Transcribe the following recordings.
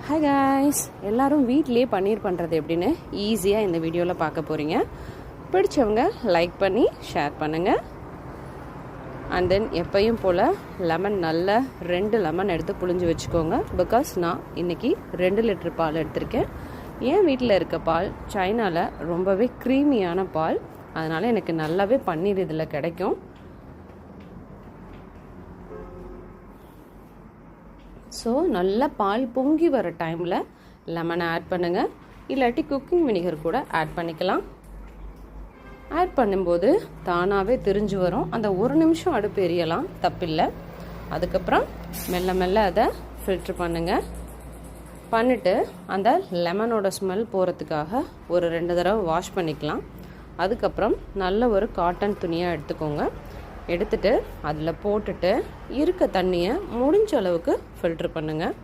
Hi guys, எல்லோரும் வீட்டிலே பன்னீர் பண்ணுறது எப்படின்னு ஈஸியாக இந்த வீடியோவில் பார்க்க போகிறீங்க. பிடிச்சவங்க லைக் பண்ணி ஷேர் பண்ணுங்கள். அண்ட் தென் எப்பையும் போல் லெமன் நல்ல 2 லெமன் எடுத்து புழிஞ்சு வச்சுக்கோங்க. பிகாஸ் நான் இன்றைக்கி 2 லிட்டர் பால் எடுத்திருக்கேன். என் வீட்டில் இருக்க பால் சைனாவில் ரொம்பவே க்ரீமியான பால், அதனால் எனக்கு நல்லாவே பன்னீர் இதில் கிடைக்கும். ஸோ நல்லா பால் பொங்கி வர டைமில் லெமனை ஆட் பண்ணுங்கள். இல்லாட்டி குக்கிங் வினிகர் கூட ஆட் பண்ணிக்கலாம். ஆட் பண்ணும்போது தானாகவே திரிஞ்சு வரும். அந்த 1 நிமிஷம் அடுப்பு எரியலாம், தப்பில்லை. அதுக்கப்புறம் மெல்ல மெல்ல அதை ஃபில்ட்ரு பண்ணுங்கள். பண்ணிவிட்டு அந்த லெமனோட ஸ்மெல் போகிறதுக்காக ஒரு 2 தடவை வாஷ் பண்ணிக்கலாம். அதுக்கப்புறம் நல்ல ஒரு காட்டன் துணியாக எடுத்துக்கோங்க. எடுத்துட்டு அதில் போட்டுட்டு இருக்க தண்ணியை முடிஞ்ச அளவுக்கு ஃபில்ட்ரு பண்ணுங்கள்.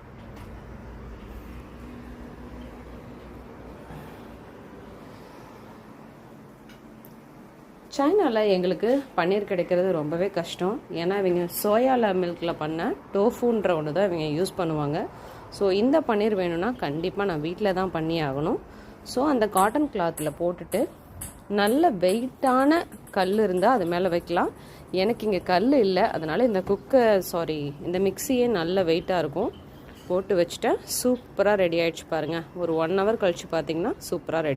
சைனாவில் எங்களுக்கு பன்னீர் கிடைக்கிறது ரொம்பவே கஷ்டம். ஏன்னா இவங்க சோயால மில்கில் பண்ண டோஃபுன்ற ஒன்று தான் இவங்க யூஸ் பண்ணுவாங்க. ஸோ இந்த பன்னீர் வேணும்னா கண்டிப்பாக நான் வீட்டில் தான் பண்ணி ஆகணும். ஸோ அந்த காட்டன் கிளாத்தில் போட்டுட்டு நல்ல வெயிட்டான கல் இருந்தால் அது மேலே வைக்கலாம். எனக்கு இங்கே கல் இல்லை, அதனால் இந்த மிக்சியே நல்ல வெயிட்டாக இருக்கும். போட்டு வச்சுட்டேன். சூப்பராக ரெடி ஆகிடுச்சு பாருங்கள். ஒரு 1 ஹவர் கழித்து பார்த்தீங்கன்னா சூப்பராக ரெடி.